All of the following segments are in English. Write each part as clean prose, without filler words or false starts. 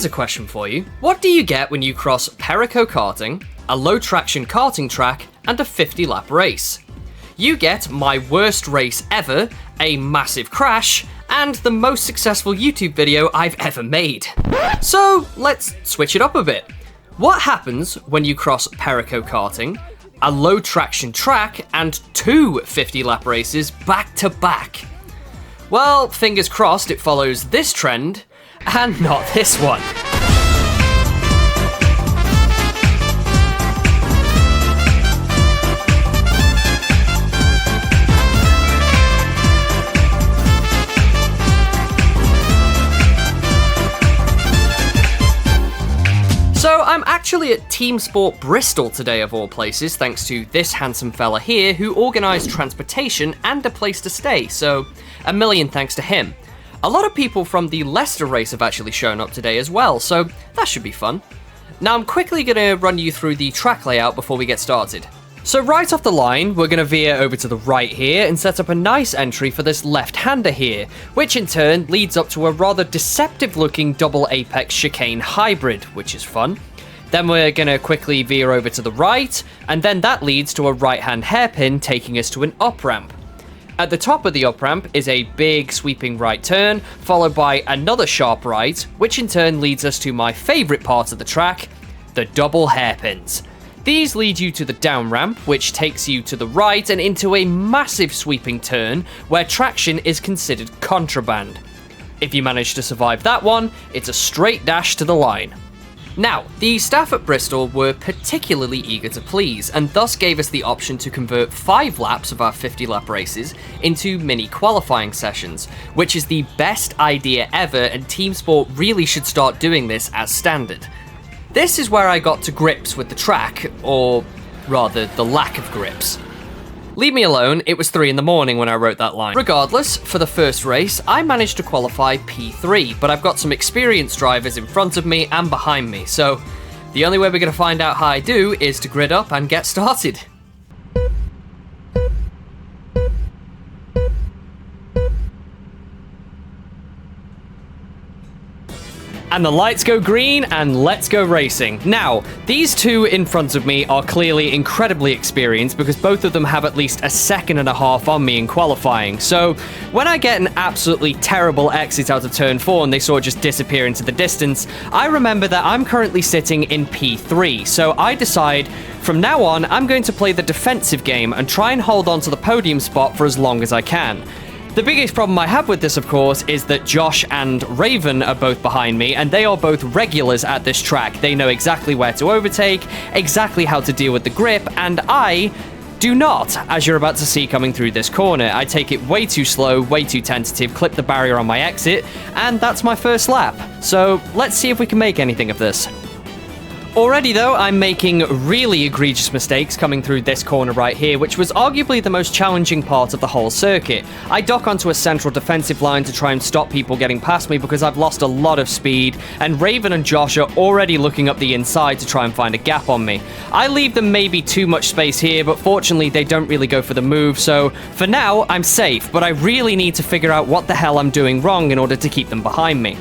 Here's a question for you. What do you get when you cross Perico karting, a low-traction karting track, and a 50-lap race? You get my worst race ever, a massive crash, and the most successful YouTube video I've ever made. So let's switch it up a bit. What happens when you cross Perico karting, a low-traction track, and two 50-lap races back to back? Well, fingers crossed it follows this trend, and not this one. So I'm actually at TeamSport Bristol today of all places, thanks to this handsome fella here who organised transportation and a place to stay, so a million thanks to him. A lot of people from the Leicester race have actually shown up today as well, so that should be fun. Now I'm quickly going to run you through the track layout before we get started. So right off the line, we're going to veer over to the right here and set up a nice entry for this left-hander here, which in turn leads up to a rather deceptive-looking double apex chicane hybrid, which is fun. Then we're going to quickly veer over to the right, and then that leads to a right-hand hairpin taking us to an up-ramp. At the top of the up-ramp is a big sweeping right turn, followed by another sharp right, which in turn leads us to my favourite part of the track, the double hairpins. These lead you to the down ramp, which takes you to the right and into a massive sweeping turn where traction is considered contraband. If you manage to survive that one, it's a straight dash to the line. Now, the staff at Bristol were particularly eager to please, and thus gave us the option to convert 5 laps of our 50-lap races into mini qualifying sessions, which is the best idea ever, and TeamSport really should start doing this as standard. This is where I got to grips with the track, or rather, the lack of grips. Leave me alone, it was 3 in the morning when I wrote that line. Regardless, for the first race, I managed to qualify P3, but I've got some experienced drivers in front of me and behind me, so the only way we're going to find out how I do is to grid up and get started. And the lights go green, and let's go racing. Now, these two in front of me are clearly incredibly experienced because both of them have at least a second and a half on me in qualifying. So when I get an absolutely terrible exit out of turn 4 and they sort of just disappear into the distance, I remember that I'm currently sitting in P3. So I decide from now on, I'm going to play the defensive game and try and hold on to the podium spot for as long as I can. The biggest problem I have with this, of course, is that Josh and Raven are both behind me, and they are both regulars at this track. They know exactly where to overtake, exactly how to deal with the grip, and I do not, as you're about to see coming through this corner. I take it way too slow, way too tentative, clip the barrier on my exit, and that's my first lap. So let's see if we can make anything of this. Already though, I'm making really egregious mistakes coming through this corner right here, which was arguably the most challenging part of the whole circuit. I dock onto a central defensive line to try and stop people getting past me because I've lost a lot of speed, and Raven and Josh are already looking up the inside to try and find a gap on me. I leave them maybe too much space here, but fortunately they don't really go for the move, so for now I'm safe, but I really need to figure out what the hell I'm doing wrong in order to keep them behind me.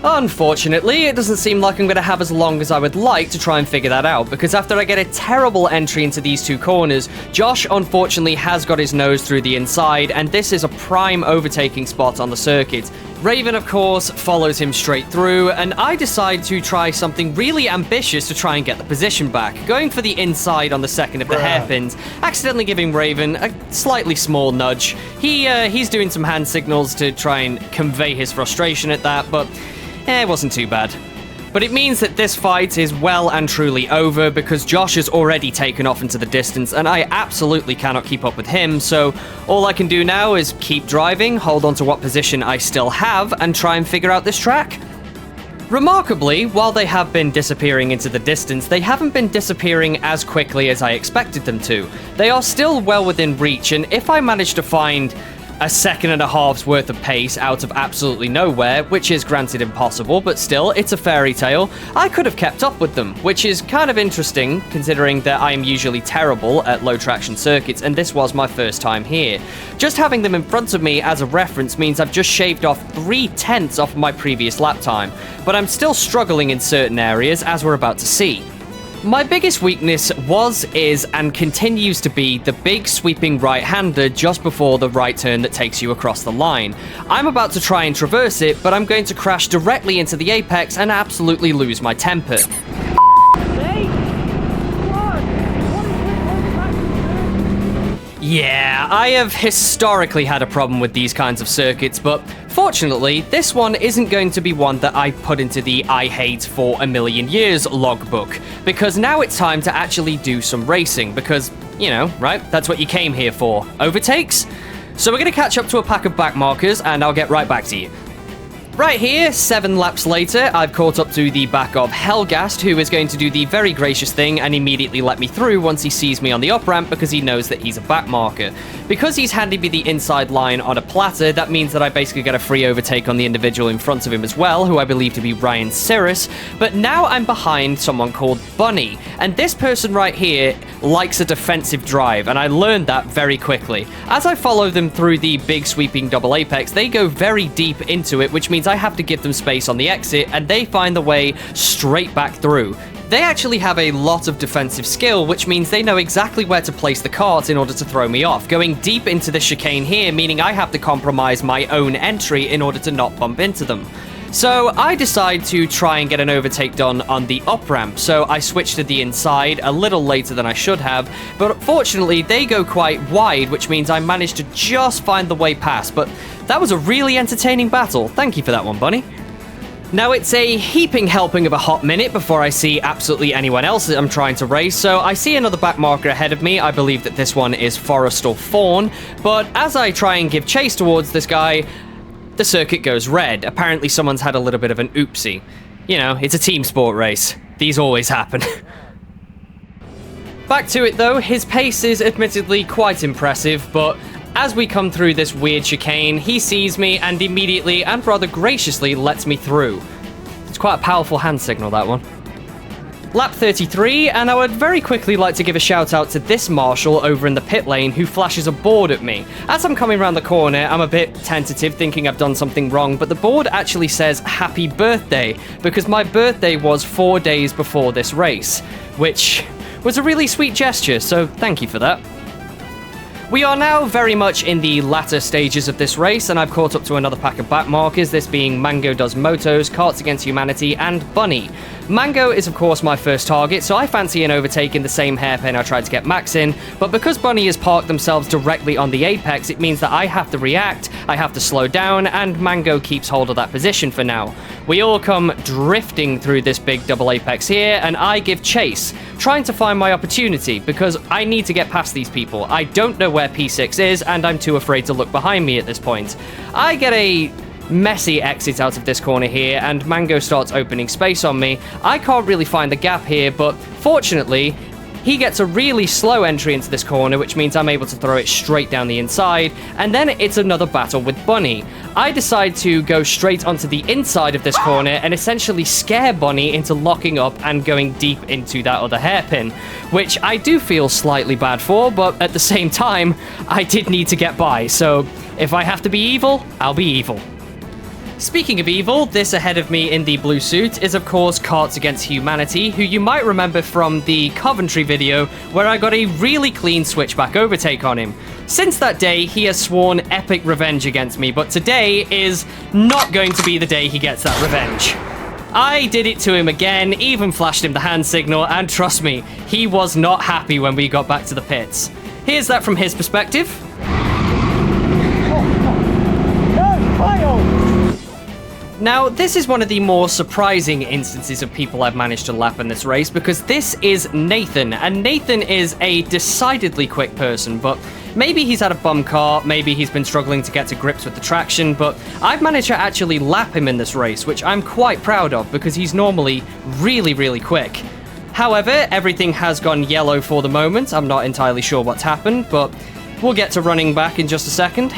Unfortunately, it doesn't seem like I'm going to have as long as I would like to try and figure that out, because after I get a terrible entry into these two corners, Josh unfortunately has got his nose through the inside, and this is a prime overtaking spot on the circuit. Raven, of course, follows him straight through, and I decide to try something really ambitious to try and get the position back, going for the inside on the second of the hairpins, accidentally giving Raven a slightly small nudge. He's doing some hand signals to try and convey his frustration at that, but it wasn't too bad. But it means that this fight is well and truly over because Josh has already taken off into the distance and I absolutely cannot keep up with him, so all I can do now is keep driving, hold on to what position I still have, and try and figure out this track. Remarkably, while they have been disappearing into the distance, they haven't been disappearing as quickly as I expected them to. They are still well within reach, and if I manage to find a second and a half's worth of pace out of absolutely nowhere, which is granted impossible, but still, it's a fairy tale. I could have kept up with them, which is kind of interesting, considering that I am usually terrible at low traction circuits, and this was my first time here. Just having them in front of me as a reference means I've just shaved off 3/10 off of my previous lap time, but I'm still struggling in certain areas, as we're about to see. My biggest weakness was, is, and continues to be the big sweeping right-hander just before the right turn that takes you across the line. I'm about to try and traverse it, but I'm going to crash directly into the apex and absolutely lose my temper. Yeah, I have historically had a problem with these kinds of circuits, but fortunately, this one isn't going to be one that I put into the I hate for a million years logbook, because now it's time to actually do some racing, because, you know, right, that's what you came here for. Overtakes? So we're going to catch up to a pack of back markers, and I'll get right back to you. Right here, 7 laps later, I've caught up to the back of Helgast, who is going to do the very gracious thing and immediately let me through once he sees me on the up-ramp because he knows that he's a back marker. Because he's handed me the inside line on a platter, that means that I basically get a free overtake on the individual in front of him as well, who I believe to be Ryan CIRRUS, but now I'm behind someone called Bunny, and this person right here likes a defensive drive, and I learned that very quickly. As I follow them through the big sweeping double apex, they go very deep into it, which means I have to give them space on the exit, and they find the way straight back through. They actually have a lot of defensive skill, which means they know exactly where to place the kart in order to throw me off, going deep into the chicane here, meaning I have to compromise my own entry in order to not bump into them. So I decide to try and get an overtake done on the up-ramp, so I switch to the inside a little later than I should have, but fortunately they go quite wide, which means I managed to just find the way past, but that was a really entertaining battle. Thank you for that one, Bunny. Now, it's a heaping helping of a hot minute before I see absolutely anyone else that I'm trying to race, so I see another back marker ahead of me. I believe that this one is Forrest or Fawn, but as I try and give chase towards this guy, the circuit goes red. Apparently someone's had a little bit of an oopsie. You know, it's a team sport race. These always happen. Back to it though, his pace is admittedly quite impressive, but as we come through this weird chicane, he sees me and immediately and rather graciously lets me through. It's quite a powerful hand signal, that one. Lap 33, and I would very quickly like to give a shout out to this marshal over in the pit lane who flashes a board at me. As I'm coming around the corner, I'm a bit tentative, thinking I've done something wrong, but the board actually says happy birthday, because my birthday was 4 days before this race, which was a really sweet gesture, so thank you for that. We are now very much in the latter stages of this race, and I've caught up to another pack of back markers, this being MANGODOESMOTOS, Carts Against Humanity, and Bunny. Mango is of course my first target, so I fancy an overtake in the same hairpin I tried to get Max in, but because Bunny has parked themselves directly on the apex, it means that I have to react, I have to slow down, and Mango keeps hold of that position for now. We all come drifting through this big double apex here, and I give chase, trying to find my opportunity, because I need to get past these people. I don't know where P6 is, and I'm too afraid to look behind me at this point. I get a messy exit out of this corner here, and Mango starts opening space on me. I can't really find the gap here, but fortunately, he gets a really slow entry into this corner, which means I'm able to throw it straight down the inside, and then it's another battle with Bunny. I decide to go straight onto the inside of this corner and essentially scare Bunny into locking up and going deep into that other hairpin, which I do feel slightly bad for, but at the same time, I did need to get by, so if I have to be evil, I'll be evil. Speaking of evil, this ahead of me in the blue suit is of course Carts Against Humanity, who you might remember from the Coventry video where I got a really clean switchback overtake on him. Since that day, he has sworn epic revenge against me, but today is not going to be the day he gets that revenge. I did it to him again, even flashed him the hand signal, and trust me, he was not happy when we got back to the pits. Here's that from his perspective. Now, this is one of the more surprising instances of people I've managed to lap in this race, because this is Nathan, and Nathan is a decidedly quick person, but maybe he's had a bum car, maybe he's been struggling to get to grips with the traction, but I've managed to actually lap him in this race, which I'm quite proud of, because he's normally really, really quick. However, everything has gone yellow for the moment. I'm not entirely sure what's happened, but we'll get to running back in just a second.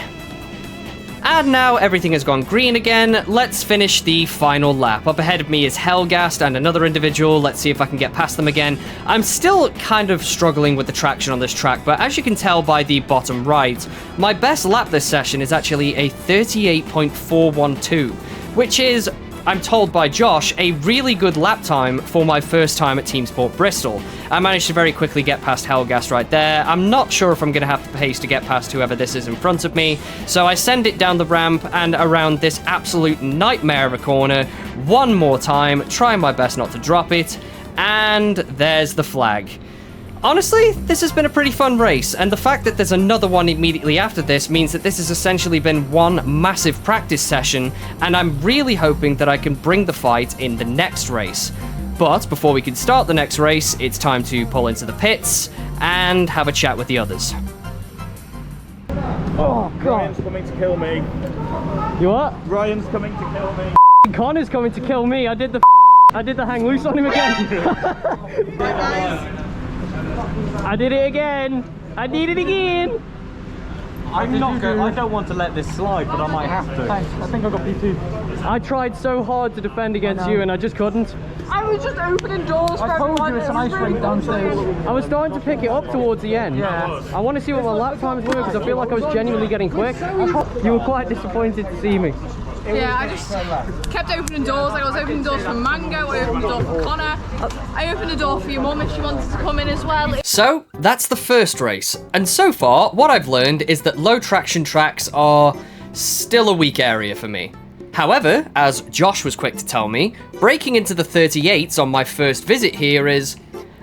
And now everything has gone green again. Let's finish the final lap. Up ahead of me is Hellgast and another individual. Let's see if I can get past them again. I'm still kind of struggling with the traction on this track, but as you can tell by the bottom right, my best lap this session is actually a 38.412, which is, I'm told by Josh, a really good lap time for my first time at TeamSport Bristol. I managed to very quickly get past Hellgast right there. I'm not sure if I'm going to have the pace to get past whoever this is in front of me, so I send it down the ramp and around this absolute nightmare of a corner one more time, trying my best not to drop it, and there's the flag. Honestly, this has been a pretty fun race, and the fact that there's another one immediately after this means that this has essentially been one massive practice session, and I'm really hoping that I can bring the fight in the next race. But before we can start the next race, it's time to pull into the pits and have a chat with the others. Oh, God. Ryan's coming to kill me. You what? Ryan's coming to kill me. Connor's coming to kill me. I did the hang loose on him again. I did it again. I did it again. I don't want to let this slide, but I might have to. Thanks. I think I got P2. I tried so hard to defend against you and I just couldn't. I was just opening doors for everyone. I told you it's an ice rink downstairs. I was starting to pick it up towards the end. Yeah. I want to see what my lap times were because I feel like I was genuinely getting quick. You were quite disappointed to see me. Yeah, I just kept opening doors. Like I was opening doors for Mango, I opened the door for Connor. I opened the door for your mum if she wanted to come in as well. So, that's the first race. And so far, what I've learned is that low traction tracks are still a weak area for me. However, as Josh was quick to tell me, breaking into the 38s on my first visit here is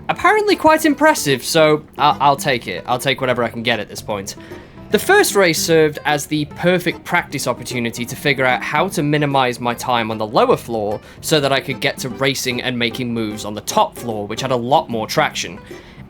apparently quite impressive, so I'll take it. I'll take whatever I can get at this point. The first race served as the perfect practice opportunity to figure out how to minimize my time on the lower floor so that I could get to racing and making moves on the top floor, which had a lot more traction.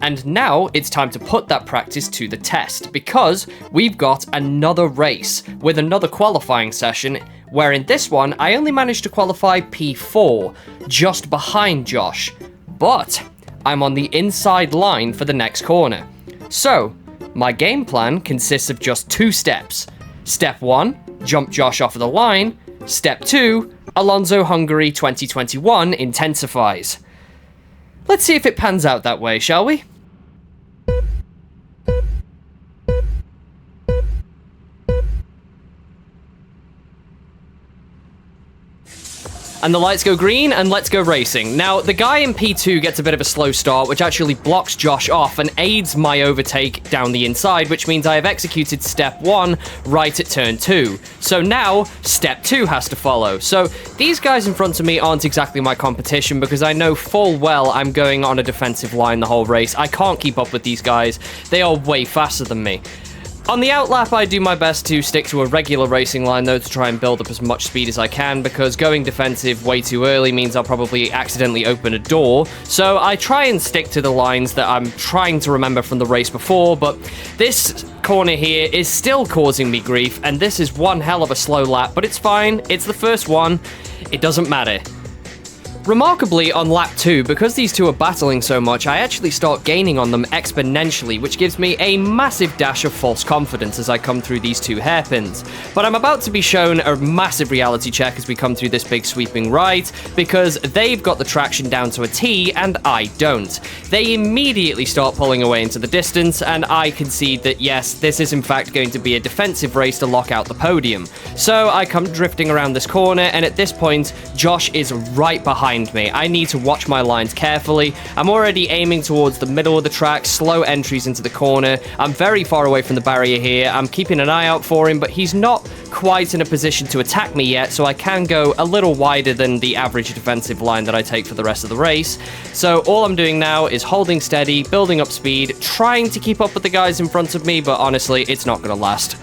And now it's time to put that practice to the test, because we've got another race with another qualifying session, where in this one I only managed to qualify P4, just behind Josh. But I'm on the inside line for the next corner. So, my game plan consists of just 2 steps. Step 1, jump Josh off of the line. Step 2, Alonso Hungary 2021 intensifies. Let's see if it pans out that way, shall we? And the lights go green, and let's go racing. Now, the guy in P2 gets a bit of a slow start, which actually blocks Josh off and aids my overtake down the inside, which means I have executed step 1 right at turn 2. So now, step 2 has to follow. So these guys in front of me aren't exactly my competition, because I know full well I'm going on a defensive line the whole race. I can't keep up with these guys. They are way faster than me. On the outlap, I do my best to stick to a regular racing line, though, to try and build up as much speed as I can, because going defensive way too early means I'll probably accidentally open a door. So I try and stick to the lines that I'm trying to remember from the race before, but this corner here is still causing me grief, and this is one hell of a slow lap, but it's fine. It's the first one. It doesn't matter. Remarkably, on lap 2, because these two are battling so much, I actually start gaining on them exponentially, which gives me a massive dash of false confidence as I come through these 2 hairpins. But I'm about to be shown a massive reality check as we come through this big sweeping right, because they've got the traction down to a T, and I don't. They immediately start pulling away into the distance, and I concede that yes, this is in fact going to be a defensive race to lock out the podium. So I come drifting around this corner, and at this point, Josh is right behind me. I need to watch my lines carefully. I'm already aiming towards the middle of the track, slow entries into the corner. I'm very far away from the barrier here. I'm keeping an eye out for him, but he's not quite in a position to attack me yet, so I can go a little wider than the average defensive line that I take for the rest of the race. So all I'm doing now is holding steady, building up speed, trying to keep up with the guys in front of me, but honestly, it's not going to last.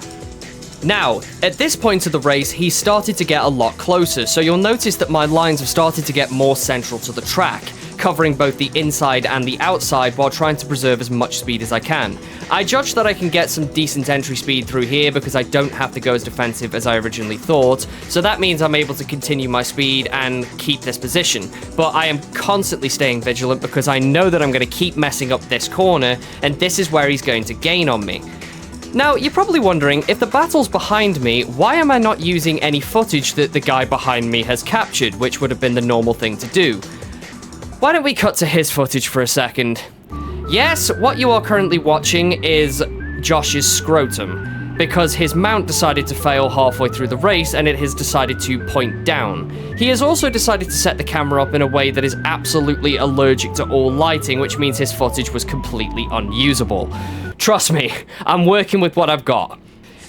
Now, at this point of the race, he's started to get a lot closer, so you'll notice that my lines have started to get more central to the track, covering both the inside and the outside while trying to preserve as much speed as I can. I judge that I can get some decent entry speed through here because I don't have to go as defensive as I originally thought, so that means I'm able to continue my speed and keep this position. But I am constantly staying vigilant because I know that I'm going to keep messing up this corner, and this is where he's going to gain on me. Now, you're probably wondering, if the battle's behind me, why am I not using any footage that the guy behind me has captured, which would have been the normal thing to do? Why don't we cut to his footage for a second? Yes, what you are currently watching is Josh's scrotum, because his mount decided to fail halfway through the race and it has decided to point down. He has also decided to set the camera up in a way that is absolutely allergic to all lighting, which means his footage was completely unusable. Trust me, I'm working with what I've got.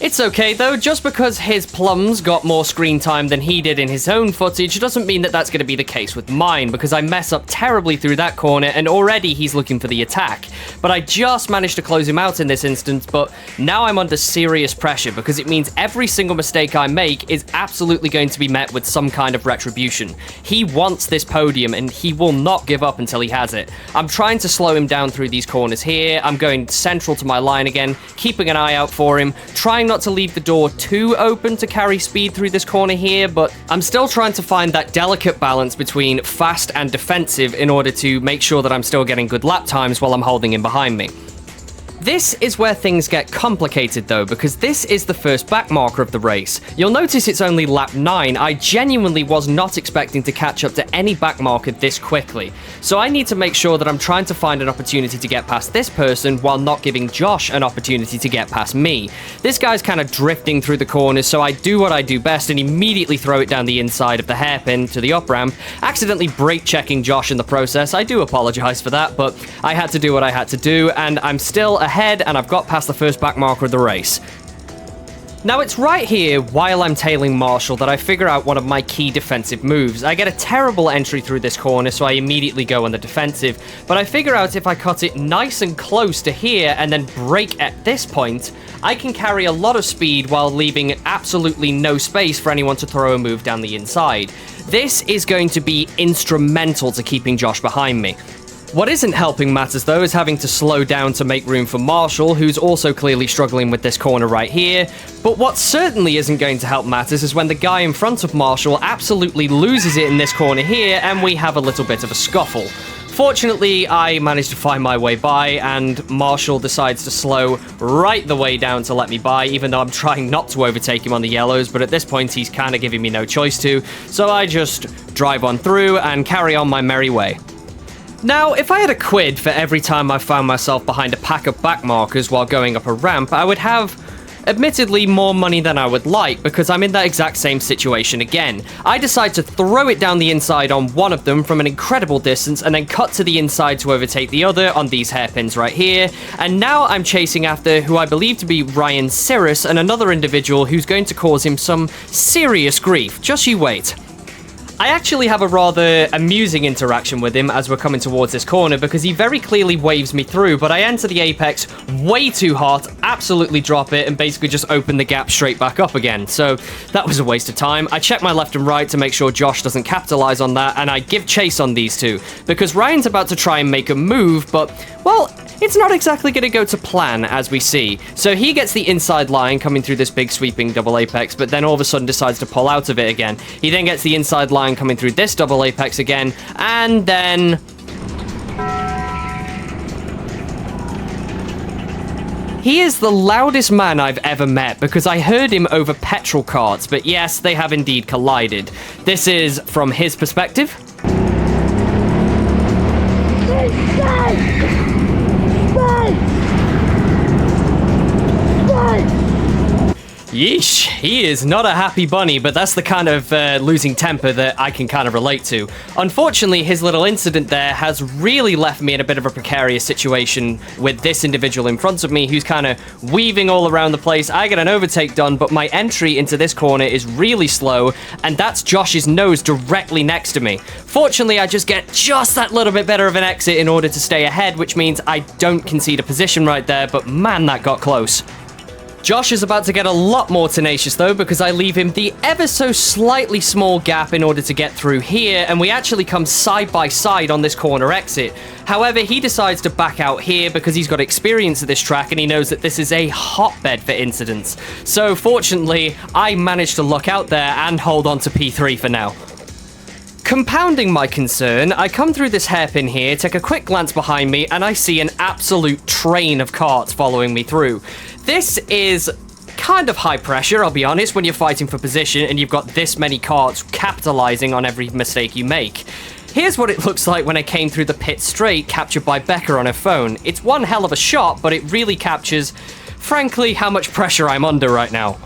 It's okay though, just because his plums got more screen time than he did in his own footage doesn't mean that that's going to be the case with mine, because I mess up terribly through that corner and already he's looking for the attack. But I just managed to close him out in this instance, but now I'm under serious pressure because it means every single mistake I make is absolutely going to be met with some kind of retribution. He wants this podium and he will not give up until he has it. I'm trying to slow him down through these corners here. I'm going central to my line again, keeping an eye out for him, trying not to leave the door too open to carry speed through this corner here, but I'm still trying to find that delicate balance between fast and defensive in order to make sure that I'm still getting good lap times while I'm holding him behind me. This is where things get complicated though, because this is the first back marker of the race. You'll notice it's only lap 9. I genuinely was not expecting to catch up to any back marker this quickly. So I need to make sure that I'm trying to find an opportunity to get past this person while not giving Josh an opportunity to get past me. This guy's kind of drifting through the corners, so I do what I do best and immediately throw it down the inside of the hairpin to the up ramp, accidentally brake checking Josh in the process. I do apologize for that, but I had to do what I had to do, and I'm still ahead and I've got past the first back marker of the race. Now it's right here, while I'm tailing Marshall, that I figure out one of my key defensive moves. I get a terrible entry through this corner, so I immediately go on the defensive, but I figure out if I cut it nice and close to here and then brake at this point, I can carry a lot of speed while leaving absolutely no space for anyone to throw a move down the inside. This is going to be instrumental to keeping Josh behind me. What isn't helping matters though is having to slow down to make room for Marshall, who's also clearly struggling with this corner right here. But what certainly isn't going to help matters is when the guy in front of Marshall absolutely loses it in this corner here and we have a little bit of a scuffle. Fortunately, I managed to find my way by and Marshall decides to slow right the way down to let me by, even though I'm trying not to overtake him on the yellows, but at this point he's kind of giving me no choice to, so I just drive on through and carry on my merry way. Now, if I had a quid for every time I found myself behind a pack of back markers while going up a ramp, I would have, admittedly, more money than I would like, because I'm in that exact same situation again. I decide to throw it down the inside on one of them from an incredible distance, and then cut to the inside to overtake the other on these hairpins right here, and now I'm chasing after who I believe to be Ryan CIRRUS, and another individual who's going to cause him some serious grief. Just you wait. I actually have a rather amusing interaction with him as we're coming towards this corner because he very clearly waves me through, but I enter the apex way too hot, absolutely drop it, and basically just open the gap straight back up again. So that was a waste of time. I check my left and right to make sure Josh doesn't capitalize on that, and I give chase on these two because Ryan's about to try and make a move, but, well, it's not exactly going to go to plan, as we see. So he gets the inside line coming through this big sweeping double apex, but then all of a sudden decides to pull out of it again. He then gets the inside line coming through this double apex again, and then he is the loudest man I've ever met because I heard him over petrol carts, but yes, they have indeed collided. This is from his perspective. Yeesh, he is not a happy bunny, but that's the kind of losing temper that I can kind of relate to. Unfortunately, his little incident there has really left me in a bit of a precarious situation with this individual in front of me who's kind of weaving all around the place. I get an overtake done, but my entry into this corner is really slow, and that's Josh's nose directly next to me. Fortunately, I just get just that little bit better of an exit in order to stay ahead, which means I don't concede a position right there, but man, that got close. Josh is about to get a lot more tenacious though, because I leave him the ever so slightly small gap in order to get through here, and we actually come side by side on this corner exit. However, he decides to back out here because he's got experience of this track and he knows that this is a hotbed for incidents. So fortunately, I managed to luck out there and hold on to P3 for now. Compounding my concern, I come through this hairpin here, take a quick glance behind me, and I see an absolute train of karts following me through. This is kind of high pressure, I'll be honest, when you're fighting for position and you've got this many karts capitalizing on every mistake you make. Here's what it looks like when I came through the pit straight, captured by Becca on her phone. It's one hell of a shot, but it really captures, frankly, how much pressure I'm under right now.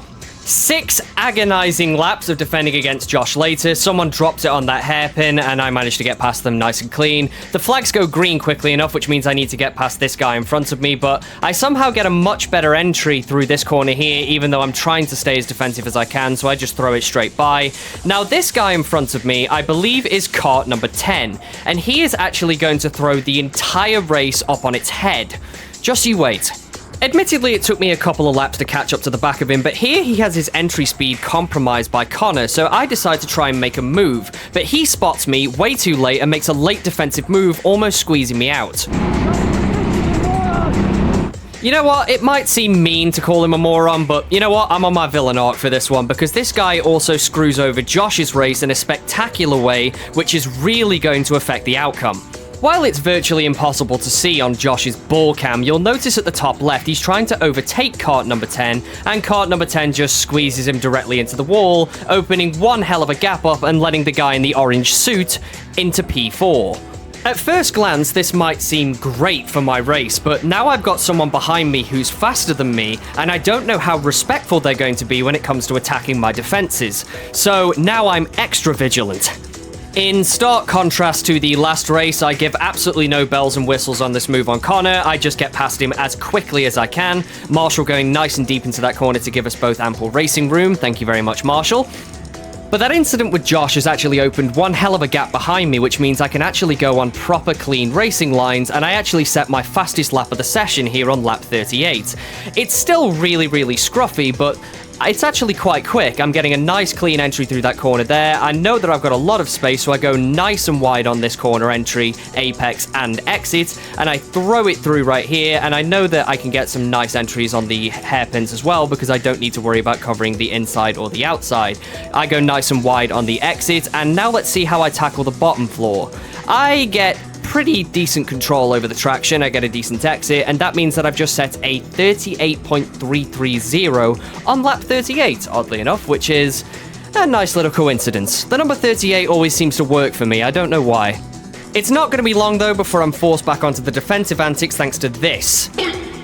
6 agonizing laps of defending against Josh later. Someone drops it on that hairpin, and I managed to get past them nice and clean. The flags go green quickly enough, which means I need to get past this guy in front of me, but I somehow get a much better entry through this corner here, even though I'm trying to stay as defensive as I can, so I just throw it straight by. Now, this guy in front of me, I believe, is kart number 10, and he is actually going to throw the entire race up on its head. Just you wait. Admittedly, it took me a couple of laps to catch up to the back of him, but here he has his entry speed compromised by Connor, so I decide to try and make a move. But he spots me way too late and makes a late defensive move, almost squeezing me out. You know what? It might seem mean to call him a moron, but you know what? I'm on my villain arc for this one, because this guy also screws over Josh's race in a spectacular way, which is really going to affect the outcome. While it's virtually impossible to see on Josh's ball cam, you'll notice at the top left he's trying to overtake kart number 10, and kart number 10 just squeezes him directly into the wall, opening one hell of a gap up and letting the guy in the orange suit into P4. At first glance, this might seem great for my race, but now I've got someone behind me who's faster than me, and I don't know how respectful they're going to be when it comes to attacking my defenses. So now I'm extra vigilant. In stark contrast to the last race, I give absolutely no bells and whistles on this move on Connor. I just get past him as quickly as I can. Marshall going nice and deep into that corner to give us both ample racing room. Thank you very much, Marshall. But that incident with Josh has actually opened one hell of a gap behind me, which means I can actually go on proper clean racing lines, and I actually set my fastest lap of the session here on lap 38. It's still really, really scruffy, but it's actually quite quick. I'm getting a nice clean entry through that corner there. I know that I've got a lot of space, so I go nice and wide on this corner entry, apex, and exit, and I throw it through right here, and I know that I can get some nice entries on the hairpins as well, because I don't need to worry about covering the inside or the outside. I go nice and wide on the exit, and now let's see how I tackle the bottom floor. I get pretty decent control over the traction, I get a decent exit, and that means that I've just set a 38.330 on lap 38, oddly enough, which is a nice little coincidence. The number 38 always seems to work for me, I don't know why. It's not going to be long though before I'm forced back onto the defensive antics thanks to this.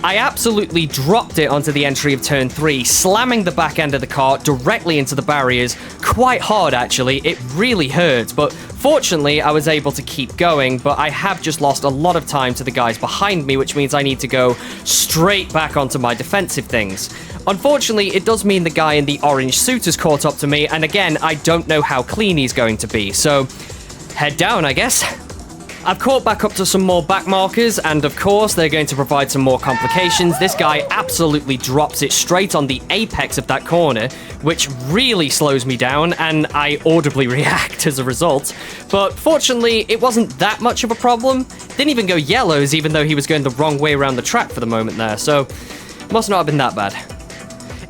I absolutely dropped it onto the entry of turn 3, slamming the back end of the kart directly into the barriers, quite hard actually, it really hurt, but fortunately I was able to keep going, but I have just lost a lot of time to the guys behind me, which means I need to go straight back onto my defensive things. Unfortunately, it does mean the guy in the orange suit has caught up to me, and again, I don't know how clean he's going to be, so head down, I guess. I've caught back up to some more back markers, and of course, they're going to provide some more complications. This guy absolutely drops it straight on the apex of that corner, which really slows me down, and I audibly react as a result. But fortunately, it wasn't that much of a problem. Didn't even go yellows, even though he was going the wrong way around the track for the moment there, so must not have been that bad.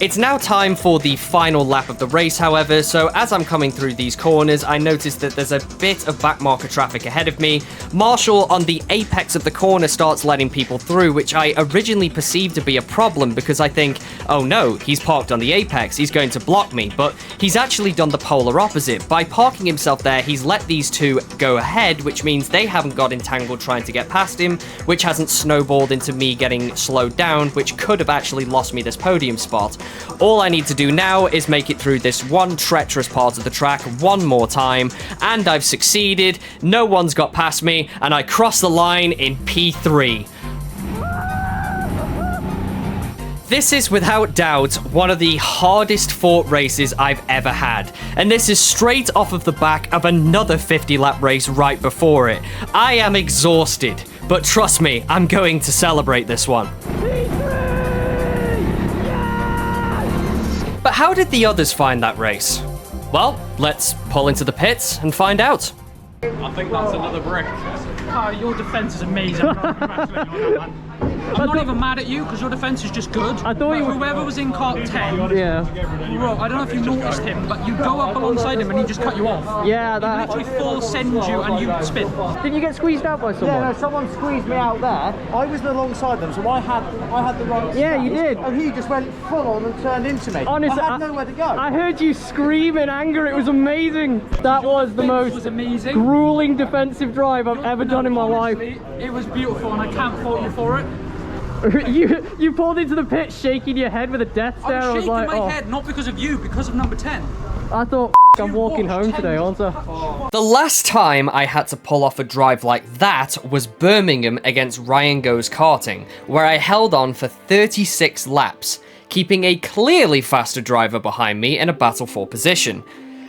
It's now time for the final lap of the race, however, so as I'm coming through these corners, I notice that there's a bit of backmarker traffic ahead of me. Marshall, on the apex of the corner, starts letting people through, which I originally perceived to be a problem because I think, oh no, he's parked on the apex, he's going to block me, but he's actually done the polar opposite. By parking himself there, he's let these two go ahead, which means they haven't got entangled trying to get past him, which hasn't snowballed into me getting slowed down, which could have actually lost me this podium spot. All I need to do now is make it through this one treacherous part of the track one more time, and I've succeeded. No one's got past me, and I cross the line in P3. This is without doubt one of the hardest fought races I've ever had, and this is straight off of the back of another 50-lap race right before it. I am exhausted, but trust me, I'm going to celebrate this one. But how did the others find that race? Well, let's pull into the pits and find out. I think that's another brick. Oh, your defense is amazing. I'm not congratulating you on that, man. I'm not even mad at you because your defense is just good. I thought whoever was in kart 10, yeah. Bro, I don't know if you noticed him, but you go up alongside him and he just cut you off. Yeah, he that. literally full send you and you spin. Did you get squeezed out by someone? Yeah, no, someone squeezed me out there. I was alongside them, so I had the right. Yeah, you did. And he just went full on and turned into me. Honestly, I had nowhere to go. I heard you scream in anger. It was amazing. That was the most amazing. grueling defensive drive I've ever done in my life. It was beautiful, and I can't fault you for it. You pulled into the pit shaking your head with a death stare. I was shaking like, my oh. head, not because of you, because of number 10. I thought, I'm walking home today, aren't I? The last time I had to pull off a drive like that was Birmingham against Ryan Goes Karting, where I held on for 36 laps, keeping a clearly faster driver behind me in a battle for position.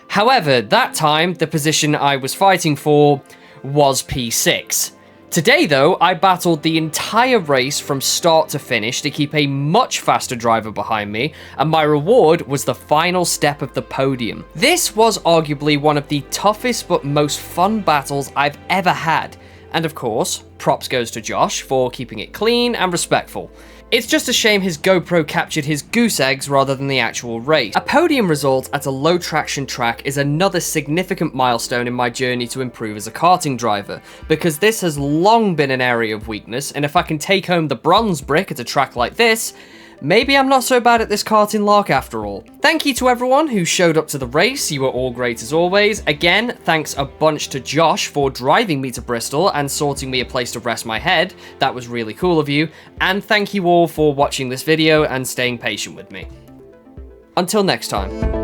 However, that time, the position I was fighting for was P6. Today though, I battled the entire race from start to finish to keep a much faster driver behind me, and my reward was the final step of the podium. This was arguably one of the toughest but most fun battles I've ever had, and of course, props goes to Josh for keeping it clean and respectful. It's just a shame his GoPro captured his goose eggs rather than the actual race. A podium result at a low traction track is another significant milestone in my journey to improve as a karting driver, because this has long been an area of weakness, and if I can take home the bronze brick at a track like this, maybe I'm not so bad at this karting lark after all. Thank you to everyone who showed up to the race, you were all great as always. Again, thanks a bunch to Josh for driving me to Bristol and sorting me a place to rest my head, that was really cool of you, and thank you all for watching this video and staying patient with me. Until next time.